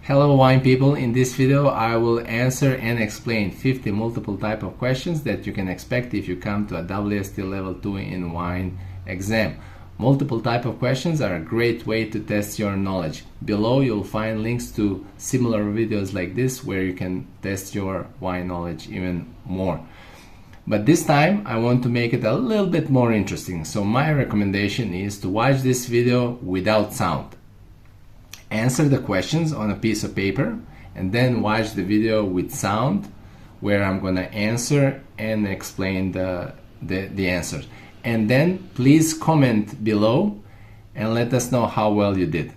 Hello wine people, in this video I will answer and explain 50 multiple type of questions that you can expect if you come to a WSET Level 2 in wine exam. Multiple type of questions are a great way to test your knowledge. Below you'll find links to similar videos like this where you can test your wine knowledge even more. But this time I want to make it a little bit more interesting, so my recommendation is to watch this video without sound. Answer the questions on a piece of paper and then watch the video with sound where I'm gonna answer and explain the answers. And then please comment below and let us know how well you did.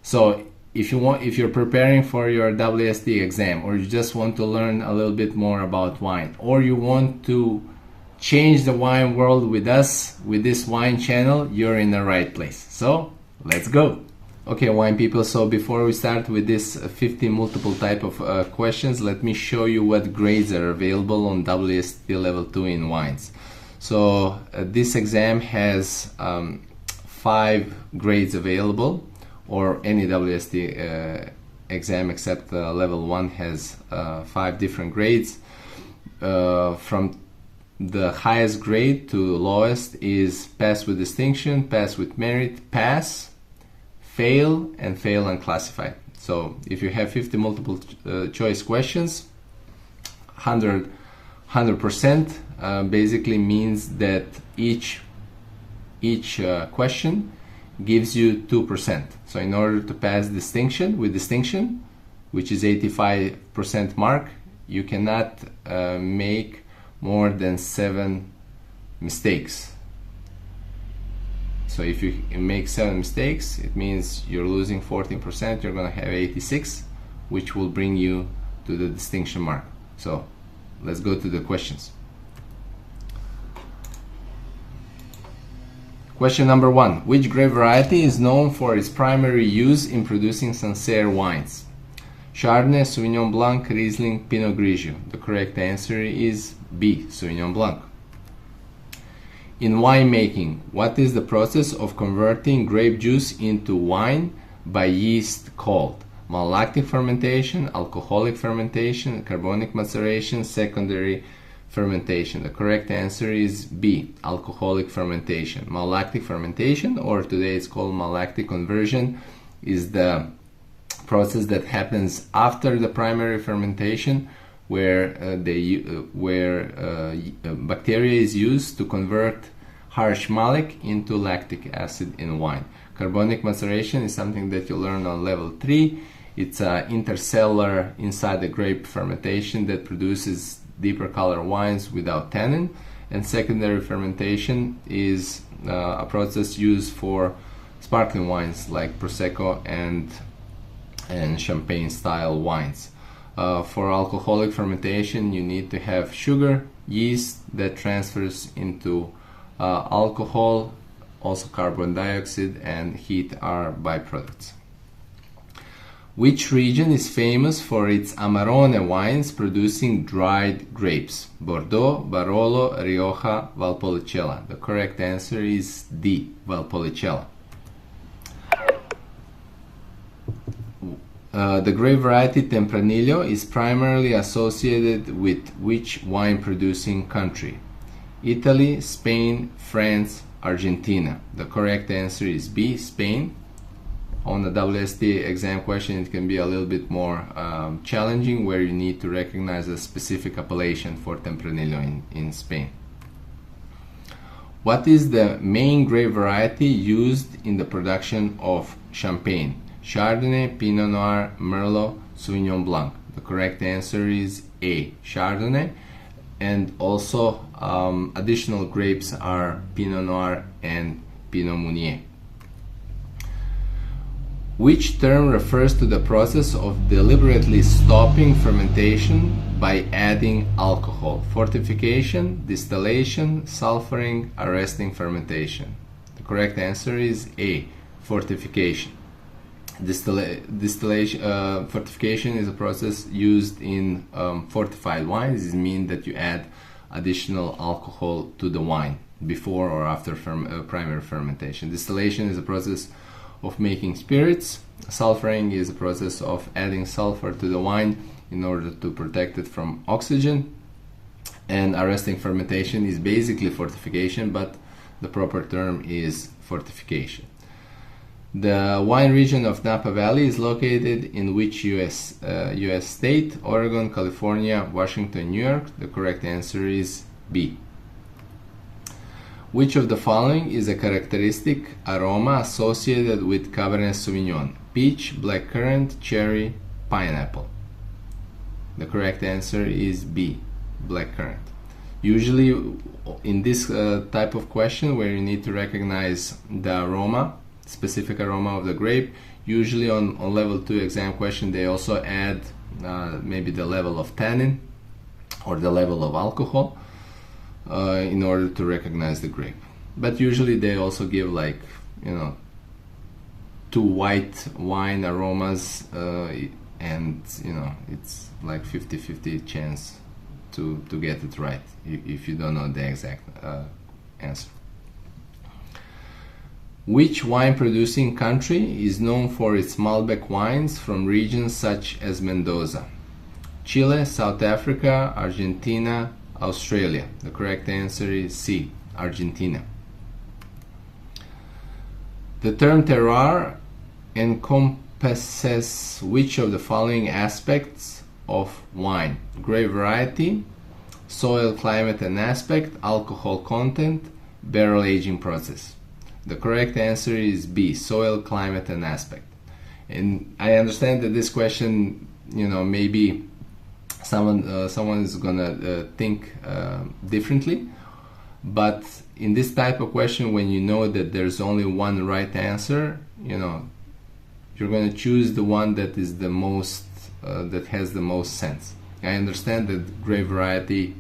So if you're preparing for your WSET exam, or you just want to learn a little bit more about wine, or you want to change the wine world with us, with this wine channel, you're in the right place. So let's go. Okay, wine people, so before we start with this 50 multiple type of questions, let me show you what grades are available on WSET Level 2 in wines. So this exam has 5 grades available, or any WSET exam except Level 1 has 5 different grades. From the highest grade to lowest is pass with distinction, pass with merit, pass, fail, and fail unclassified. So if you have 50 multiple choice questions, 100% basically means that each question gives you 2%. So in order to pass distinction with distinction, which is 85% mark, you cannot make more than 7 mistakes. So if you make 7 mistakes, it means you're losing 14%, you're gonna have 86, which will bring you to the distinction mark. So let's go to the questions. Question number 1. Which grape variety is known for its primary use in producing Sancerre wines? Chardonnay, Sauvignon Blanc, Riesling, Pinot Grigio. The correct answer is B, Sauvignon Blanc. In winemaking, what is the process of converting grape juice into wine by yeast called? Malolactic fermentation, alcoholic fermentation, carbonic maceration, secondary fermentation. The correct answer is B, alcoholic fermentation. Malolactic fermentation, or today it's called malolactic conversion, is the process that happens after the primary fermentation, where bacteria is used to convert harsh malic into lactic acid in wine. Carbonic maceration is something that you learn on level 3. It's an intercellular inside the grape fermentation that produces deeper color wines without tannin. And secondary fermentation is a process used for sparkling wines like Prosecco and Champagne style wines. For alcoholic fermentation, you need to have sugar, yeast that transfers into alcohol, also carbon dioxide and heat are byproducts. Which region is famous for its Amarone wines producing dried grapes? Bordeaux, Barolo, Rioja, Valpolicella. The correct answer is D, Valpolicella. The grape variety Tempranillo is primarily associated with which wine producing country? Italy, Spain, France, Argentina. The correct answer is B, Spain. On the WSET exam question, it can be a little bit more challenging, where you need to recognize a specific appellation for Tempranillo in Spain. What is the main grape variety used in the production of Champagne? Chardonnay, Pinot Noir, Merlot, Sauvignon Blanc. The correct answer is A, Chardonnay. And also additional grapes are Pinot Noir and Pinot Meunier. Which term refers to the process of deliberately stopping fermentation by adding alcohol? Fortification, distillation, sulfuring, arresting fermentation. The correct answer is A, fortification. Fortification is a process used in fortified wines. It means that you add additional alcohol to the wine before or after primary fermentation. Distillation is a process of making spirits, Sulfuring is a process of adding sulfur to the wine in order to protect it from oxygen. And arresting fermentation is basically fortification, but the proper term is fortification. The wine region of Napa Valley is located in which US state? Oregon, California, Washington, New York. The correct answer is B. Which of the following is a characteristic aroma associated with Cabernet Sauvignon? Peach, blackcurrant, cherry, pineapple. The correct answer is B, blackcurrant. Usually in this type of question where you need to recognize the aroma, specific aroma of the grape, usually on level 2 exam question they also add maybe the level of tannin or the level of alcohol in order to recognize the grape. But usually they also give, like, you know, 2 white wine aromas and, you know, it's like 50-50 chance to get it right if you don't know the exact answer. Which wine producing country is known for its Malbec wines from regions such as Mendoza? Chile, South Africa, Argentina, Australia. The correct answer is C, Argentina. The term terroir encompasses which of the following aspects of wine? Grape variety, soil, climate and aspect, alcohol content, barrel aging process. The correct answer is B, soil, climate and aspect. And I understand that this question, you know, maybe someone is gonna think differently, but in this type of question, when you know that there's only one right answer, you know, you're going to choose the one that is the most that has the most sense. I understand that grape variety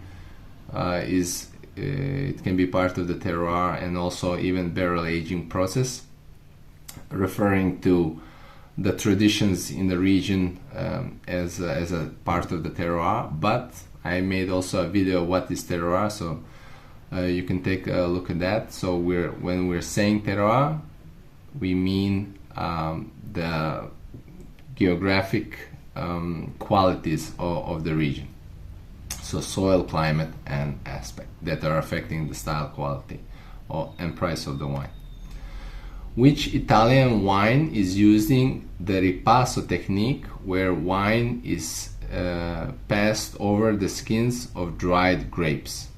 it can be part of the terroir and also even barrel aging process, referring to the traditions in the region as a part of the terroir. But I made also a video of what is terroir, so you can take a look at that. So when we're saying terroir, we mean the geographic qualities of the region. So soil, climate and aspect that are affecting the style, quality and price of the wine. Which Italian wine is using the ripasso technique, where wine is passed over the skins of dried grapes?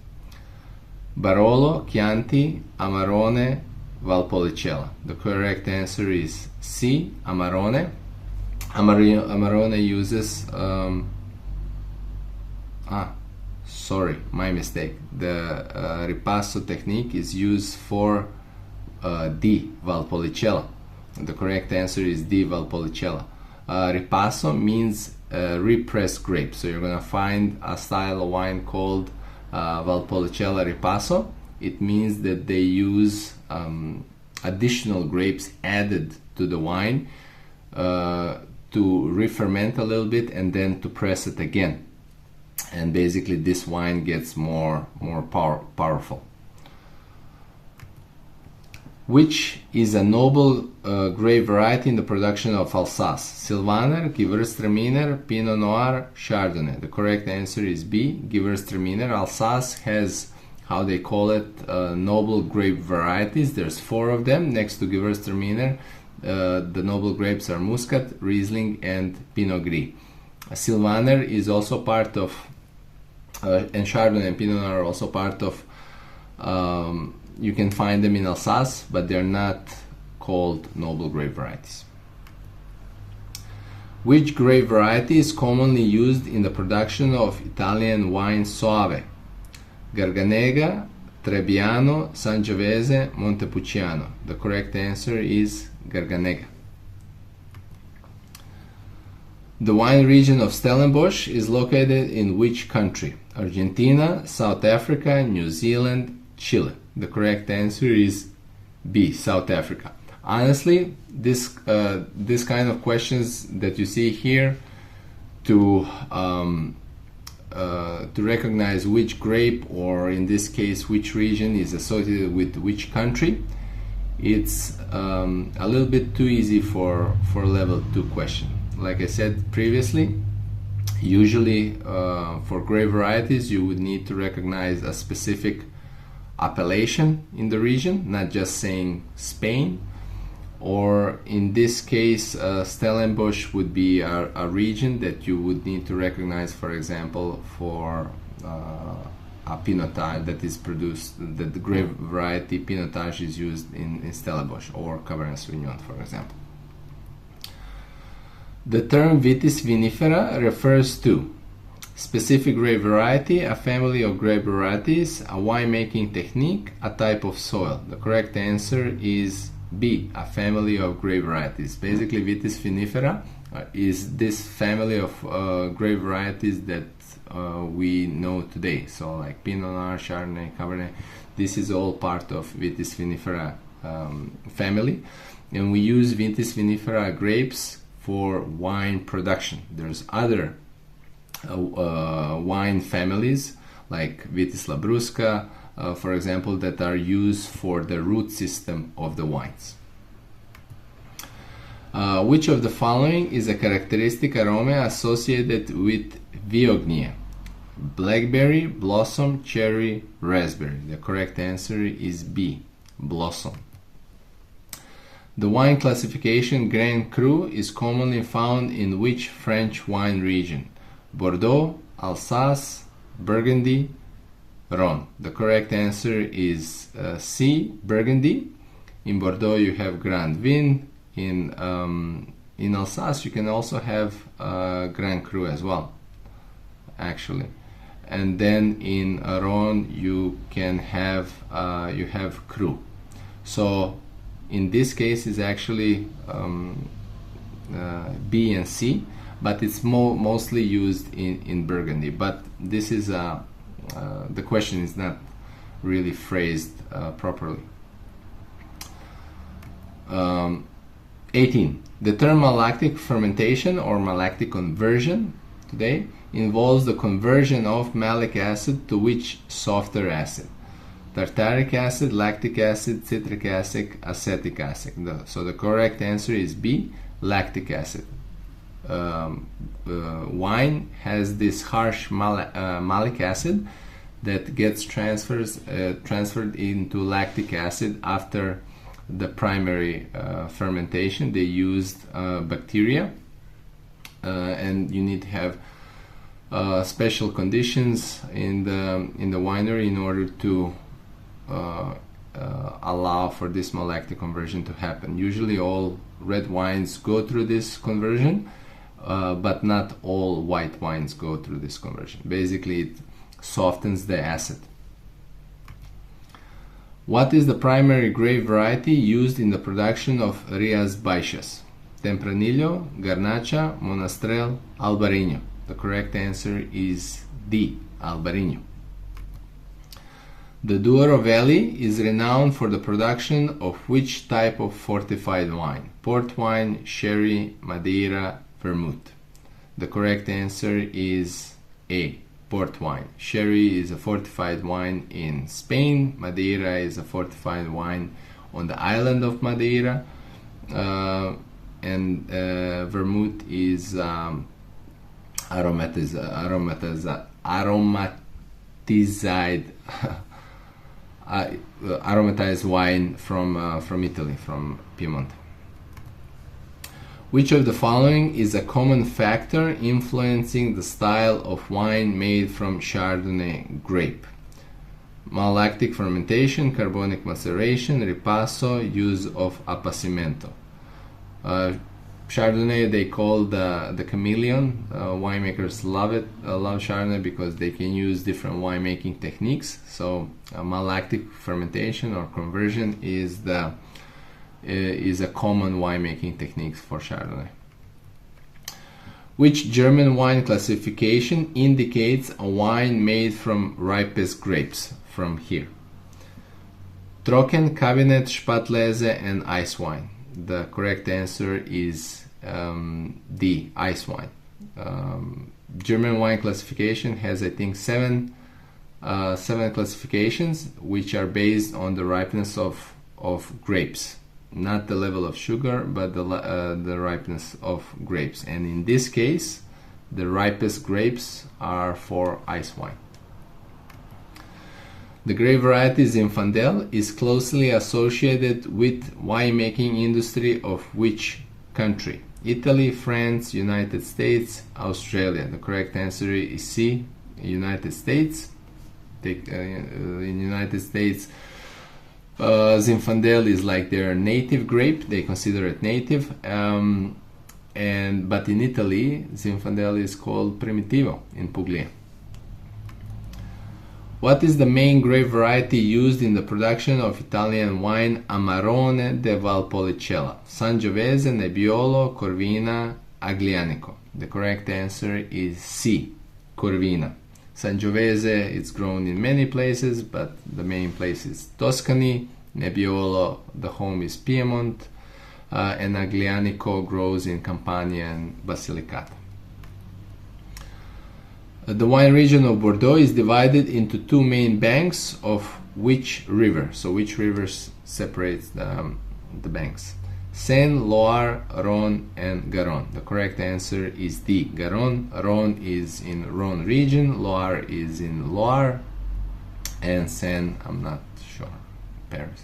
Barolo, Chianti, Amarone, Valpolicella. The correct answer is C, Amarone. Amarone uses sorry, my mistake. The ripasso technique is used for D, Valpolicella. The correct answer is D, Valpolicella. Ripasso means repressed grape. So you're gonna find a style of wine called Valpolicella Ripasso. It means that they use additional grapes added to the wine to re-ferment a little bit and then to press it again. And basically this wine gets more powerful. Which is a noble grape variety in the production of Alsace? Sylvaner, Gewürztraminer, Pinot Noir, Chardonnay. The correct answer is B, Gewürztraminer. Alsace has, how they call it, noble grape varieties. There's 4 of them. Next to Gewürztraminer, the noble grapes are Muscat, Riesling and Pinot Gris. Sylvaner is also part of, and Chardonnay and Pinot Noir are also part of, you can find them in Alsace, but they're not called noble grape varieties. Which grape variety is commonly used in the production of Italian wine Soave? Garganega, Trebbiano, Sangiovese, Montepulciano. The correct answer is Garganega. The wine region of Stellenbosch is located in which country? Argentina, South Africa, New Zealand, Chile. The correct answer is B, South Africa. Honestly, this kind of questions that you see here to recognize which grape, or in this case which region, is associated with which country, it's a little bit too easy for level 2 question. Like I said previously, usually for grape varieties you would need to recognize a specific appellation in the region, not just saying Spain. Or in this case, Stellenbosch would be a region that you would need to recognize, for example, for a pinotage that is produced, that the grape variety pinotage is used in Stellenbosch, or Cabernet Sauvignon, for example. The term Vitis vinifera refers to specific grape variety, a family of grape varieties, a winemaking technique, a type of soil. The correct answer is B, a family of grape varieties. Basically, Vitis vinifera is this family of grape varieties that we know today. So like Pinot Noir, Chardonnay, Cabernet, this is all part of Vitis vinifera family. And we use Vitis vinifera grapes for wine production. There's other wine families like Vitis labrusca, for example, that are used for the root system of the wines. Which of the following is a characteristic aroma associated with Viognier? Blackberry, blossom, cherry, raspberry. The correct answer is B, blossom. The wine classification Grand Cru is commonly found in which French wine region? Bordeaux, Alsace, Burgundy, Rhône. The correct answer is C, Burgundy. In Bordeaux you have Grand Vin. In Alsace you can also have Grand Cru as well, actually. And then in Rhône you can have Cru. So in this case it's actually B and C, but it's mostly used in Burgundy. But this is the question is not really phrased properly. 18. The term malactic fermentation or malactic conversion today involves the conversion of malic acid to which softer acid? Tartaric acid, lactic acid, citric acid, acetic acid. So the correct answer is B, lactic acid. Wine has this harsh malic acid that gets transferred into lactic acid after the primary fermentation. They used bacteria, and you need to have special conditions in the winery in order to allow for this malactic conversion to happen. Usually all red wines go through this conversion, but not all white wines go through this conversion. Basically it softens the acid. What is the primary grape variety used in the production of Rias Baixas? Tempranillo, Garnacha, Monastrell, Albarino. The correct answer is D, Albarino. The Douro Valley is renowned for the production of which type of fortified wine? Port wine, sherry, Madeira, vermouth. The correct answer is A, port wine. Sherry is a fortified wine in Spain. Madeira is a fortified wine on the island of Madeira. And vermouth is aromatized aromatized wine from Italy, from Piedmont. Which of the following is a common factor influencing the style of wine made from Chardonnay grape? Malactic fermentation, carbonic maceration, ripasso, use of appassimento. Chardonnay they call the chameleon. Winemakers love it, love Chardonnay because they can use different winemaking techniques. So malactic fermentation or conversion is a common winemaking technique for Chardonnay. Which German wine classification indicates a wine made from ripest grapes? From here: Trocken, Cabinet, Spätlese, and ice wine. The correct answer is D, ice wine. German wine classification has, I think, seven classifications, which are based on the ripeness of of grapes, not the level of sugar, but the ripeness of grapes. And in this case, the ripest grapes are for ice wine. The grape variety Zinfandel is closely associated with winemaking industry of which country? Italy, France, United States, Australia. The correct answer is C, United States. In United States, Zinfandel is like their native grape. They consider it native. But in Italy, Zinfandel is called Primitivo in Puglia. What is the main grape variety used in the production of Italian wine Amarone de Valpolicella? Sangiovese, Nebbiolo, Corvina, Aglianico. The correct answer is C, Corvina. Sangiovese is grown in many places, but the main place is Tuscany. Nebbiolo, the home is Piedmont, and Aglianico grows in Campania and Basilicata. The wine region of Bordeaux is divided into two main banks of which river? So which rivers separates the banks? Seine, Loire, Rhône, and Garonne. The correct answer is D, Garonne. Rhône is in Rhône region, Loire is in Loire, and Seine, I'm not sure, Paris.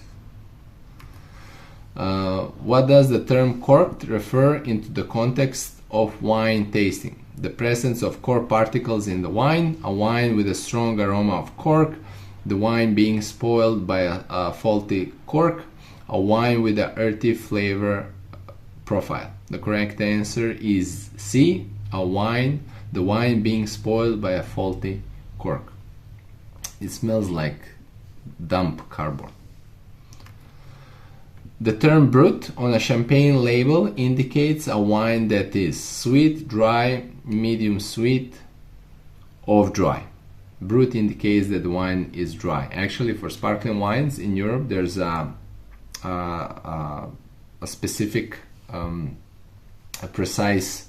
What does the term corked refer into the context of wine tasting? The presence of cork particles in the wine, a wine with a strong aroma of cork, the wine being spoiled by a faulty cork, a wine with an earthy flavor profile. The correct answer is C, the wine being spoiled by a faulty cork. It smells like dump cardboard. The term brut on a champagne label indicates a wine that is sweet, dry, medium sweet, or dry. Brut indicates that the wine is dry. Actually, for sparkling wines in Europe, there's a specific, precise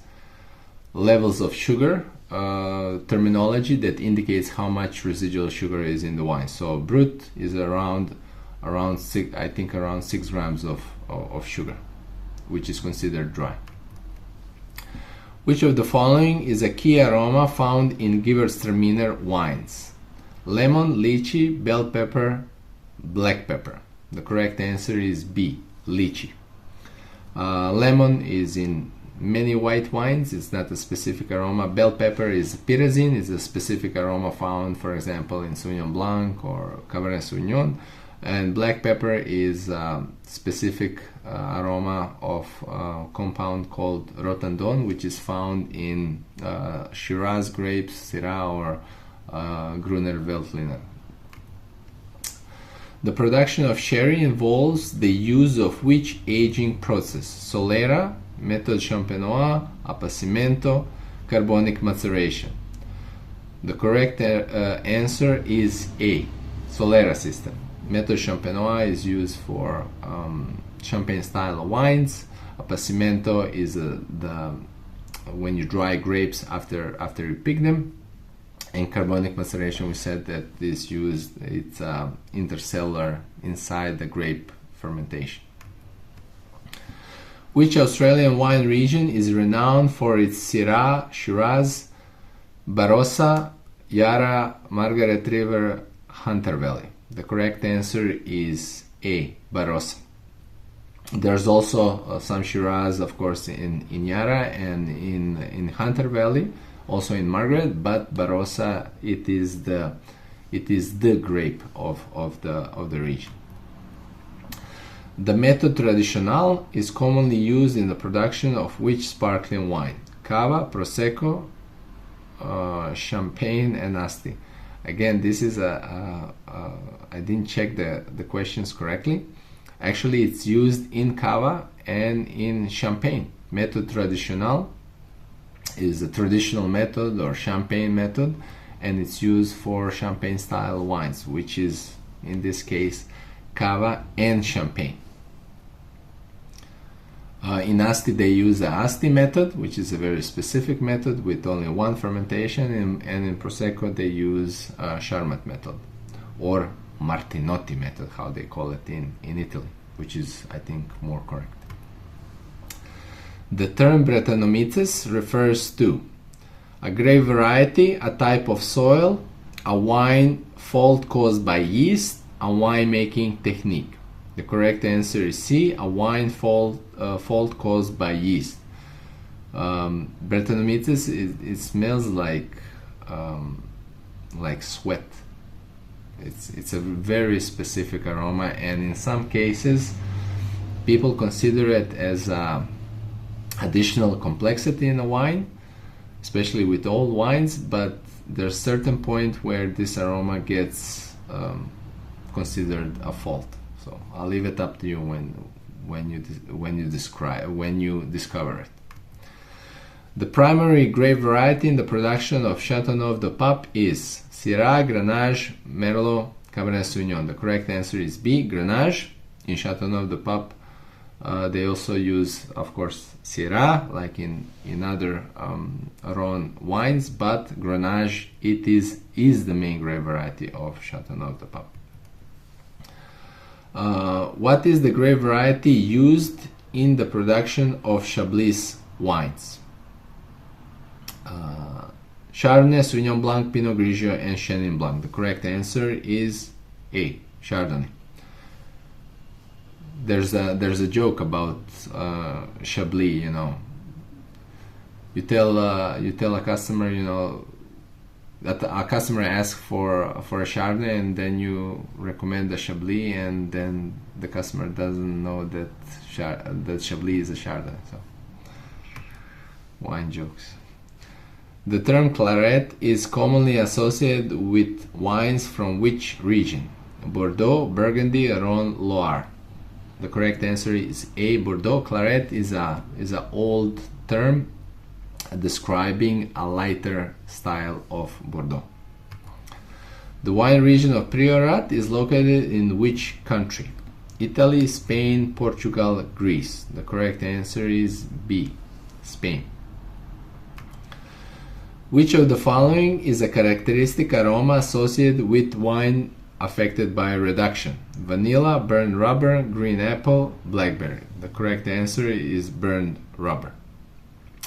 levels of sugar terminology that indicates how much residual sugar is in the wine. So brut is around 6 grams of sugar, which is considered dry. Which of the following is a key aroma found in Gewürztraminer wines? Lemon, lychee, bell pepper, black pepper. The correct answer is B, lychee. Lemon is in many white wines. It's not a specific aroma. Bell pepper is pyrazine. It's a specific aroma found, for example, in Sauvignon Blanc or Cabernet Sauvignon. And black pepper is a specific aroma of a compound called rotandon, which is found in Shiraz grapes, Syrah, or Gruner Veltliner. The production of sherry involves the use of which aging process? Solera, method champenois, appassimento, carbonic maceration. The correct answer is A, Solera system. Method champenois is used for champagne style wines. Appassimento is when you dry grapes after you pick them. And carbonic maceration, we said that it's intercellular inside the grape fermentation. Which Australian wine region is renowned for its Syrah, Shiraz, Barossa, Yarra, Margaret River, Hunter Valley? The correct answer is A, Barossa. There's also some Shiraz, of course, in Yarra and in Hunter Valley, also in Margaret, but Barossa, it is the grape of the region. The method traditional is commonly used in the production of which sparkling wine? Cava, Prosecco, Champagne, and Asti. Again, this is I didn't check the questions correctly. Actually, it's used in Cava and in Champagne. Method traditional is a traditional method or Champagne method, and it's used for Champagne style wines, which is in this case Cava and Champagne. In Asti, they use the Asti method, which is a very specific method with only one fermentation, and in Prosecco they use Charmat method or Martinotti method, how they call it in Italy. which is, I think, more correct. The term Brettanomyces refers to a grape variety, a type of soil, a wine fault caused by yeast, a winemaking technique. The correct answer is C, a wine fault caused by yeast. Brettanomyces, it smells like sweat. It's a very specific aroma, and in some cases people consider it as additional complexity in a wine, especially with old wines, but there's a certain point where this aroma gets considered a fault. So I'll leave it up to you when you discover it. The primary grape variety in the production of Châteauneuf du Pape is Syrah, Grenache, Merlot, Cabernet Sauvignon. The correct answer is B, Grenache. In Châteauneuf du Pape, they also use, of course, Syrah, like in other Rhone wines, but Grenache is the main grape variety of Châteauneuf du Pape. What is the grape variety used in the production of Chablis wines? Chardonnay, Sauvignon Blanc, Pinot Grigio, and Chenin Blanc. The correct answer is A, Chardonnay. There's a joke about Chablis. You tell a customer, that a customer asks for a Chardonnay, and then you recommend a Chablis, and then the customer doesn't know that Chablis is a Chardonnay. So, wine jokes. The term claret is commonly associated with wines from which region? Bordeaux, Burgundy, Rhone, Loire. The correct answer is A, Bordeaux. Claret is a old term describing a lighter style of Bordeaux. The wine region of Priorat is located in which country? Italy, Spain, Portugal, Greece. The correct answer is B, Spain. Which of the following is a characteristic aroma associated with wine affected by reduction? Vanilla, burnt rubber, green apple, blackberry. The correct answer is burnt rubber.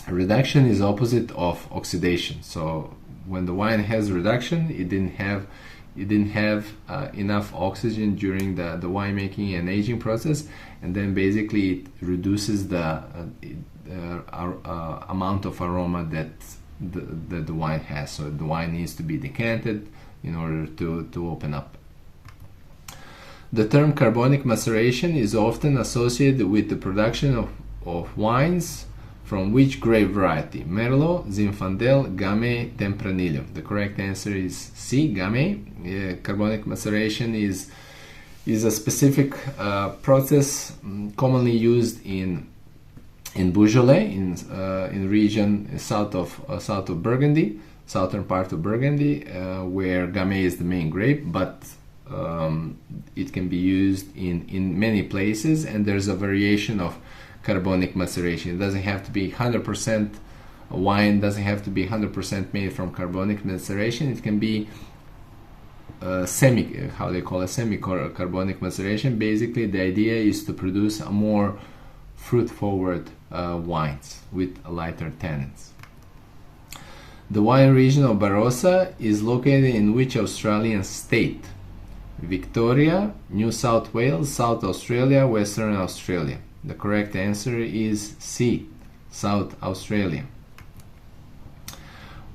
Reduction is opposite of oxidation. So when the wine has reduction, it didn't have enough oxygen during the winemaking and aging process, and then basically it reduces the amount of aroma that the wine has. So the wine needs to be decanted in order to open up. The term carbonic maceration is often associated with the production of wines from which grape variety? Merlot, Zinfandel, Gamay, Tempranillo. The correct answer is C, Gamay. Carbonic maceration is a specific process commonly used in Beaujolais, in region south of Burgundy, southern part of Burgundy, where Gamay is the main grape, but it can be used in many places, and there's a variation of carbonic maceration. It doesn't have to be 100%, wine doesn't have to be 100% made from carbonic maceration. It can be semi-carbonic maceration. Basically, the idea is to produce a more fruit-forward wines with lighter tannins. The wine region of Barossa is located in which Australian state? Victoria, New South Wales, South Australia, Western Australia. The correct answer is C, South Australia.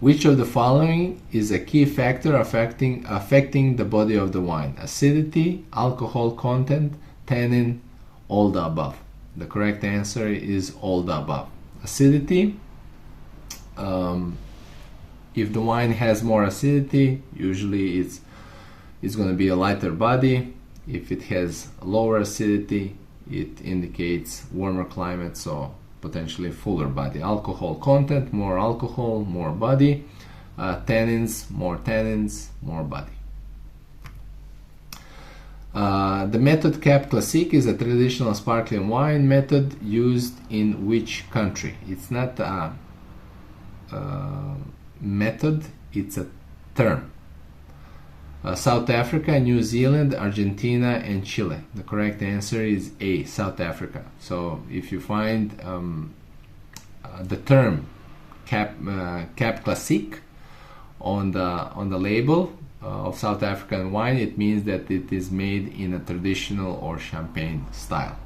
Which of the following is a key factor affecting the body of the wine? Acidity, alcohol content, tannin, all the above. The correct answer is all the above. Acidity, if the wine has more acidity, usually it's going to be a lighter body. If it has lower acidity, it indicates warmer climate, so potentially fuller body. Alcohol content, more alcohol, more body. Tannins, more body. The method Cap Classique is a traditional sparkling wine method used in which country? It's not a method, it's a term. South Africa, New Zealand, Argentina, and Chile. The correct answer is A, South Africa. So if you find the term Cap Classique on the label of South African wine, it means that it is made in a traditional or champagne style.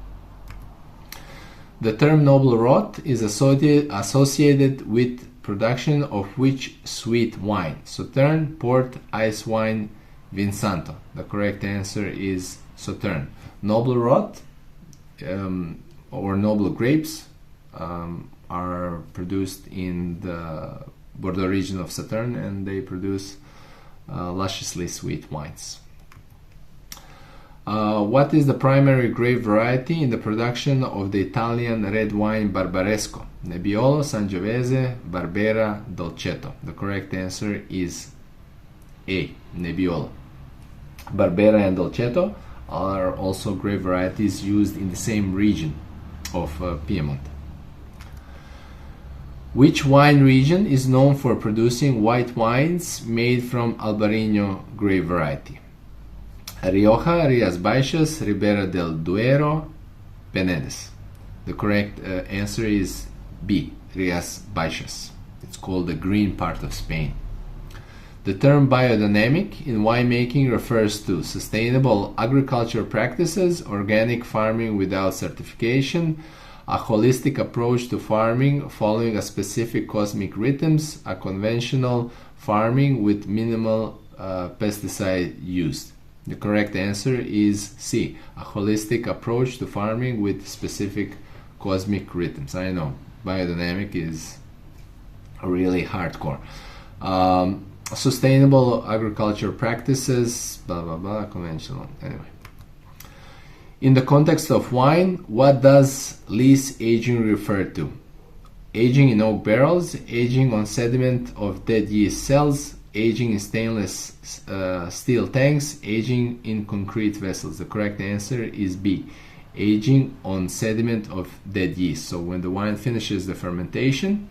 The term Noble Rot is associated with production of which sweet wine? Sauterne, Port, Ice wine, Vinsanto. The correct answer is Sauterne. Noble Rot or noble grapes are produced in the Bordeaux region of Sauterne, and they produce lusciously sweet wines. What is the primary grape variety in the production of the Italian red wine Barbaresco? Nebbiolo, Sangiovese, Barbera, Dolcetto. The correct answer is A, Nebbiolo. Barbera and Dolcetto are also grape varieties used in the same region of Piedmont. Which wine region is known for producing white wines made from Albarino grape variety? Rioja, Rías Baixas, Ribera del Duero, Penedès. The correct answer is B, Rías Baixas. It's called the green part of Spain. The term biodynamic in winemaking refers to sustainable agriculture practices, organic farming without certification, a holistic approach to farming following a specific cosmic rhythms, a conventional farming with minimal pesticide use. The correct answer is C, a holistic approach to farming with specific cosmic rhythms. I know, biodynamic is really hardcore. Sustainable agriculture practices, blah blah blah, conventional. Anyway. In the context of wine, what does lease aging refer to? Aging in oak barrels, aging on sediment of dead yeast cells, aging in stainless steel tanks, aging in concrete vessels. The correct answer is B, aging on sediment of dead yeast. So when the wine finishes the fermentation,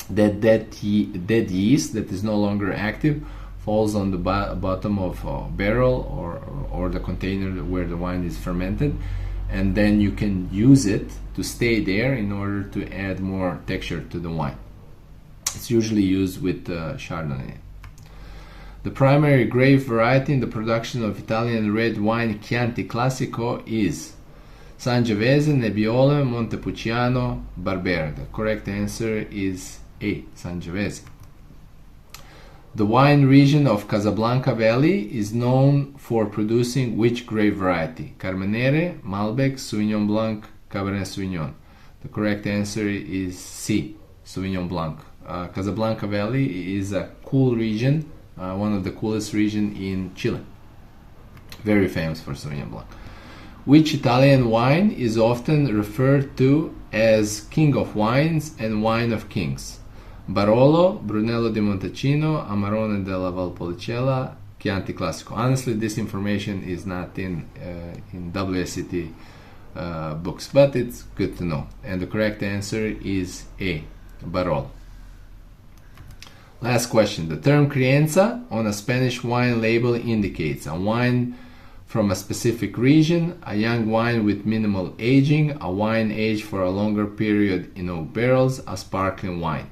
that dead yeast that is no longer active falls on the bottom of a barrel or the container where the wine is fermented, and then you can use it to stay there in order to add more texture to the wine. It's usually used with Chardonnay. The primary grape variety in the production of Italian red wine Chianti Classico is Sangiovese, Nebbiolo, Montepulciano, Barbera. The correct answer is A, Sangiovese. The wine region of Casablanca Valley is known for producing which grape variety? Carmenere, Malbec, Sauvignon Blanc, Cabernet Sauvignon. The correct answer is C, Sauvignon Blanc. Casablanca Valley is a cool region, one of the coolest regions in Chile. Very famous for Sauvignon Blanc. Which Italian wine is often referred to as King of Wines and Wine of Kings? Barolo, Brunello di Montalcino, Amarone della Valpolicella, Chianti Classico. Honestly, this information is not in WSET books, but it's good to know. And the correct answer is A, Barolo. Last question. The term crianza on a Spanish wine label indicates a wine from a specific region, a young wine with minimal aging, a wine aged for a longer period in oak barrels, a sparkling wine.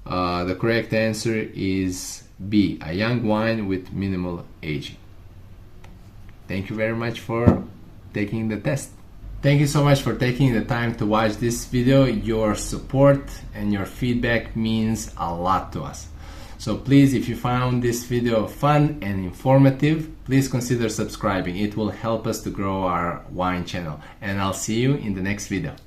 The correct answer is B, a young wine with minimal aging. Thank you very much for taking the test. Thank you so much for taking the time to watch this video. Your support and your feedback means a lot to us. So please, if you found this video fun and informative, please consider subscribing. It will help us to grow our wine channel. And I'll see you in the next video.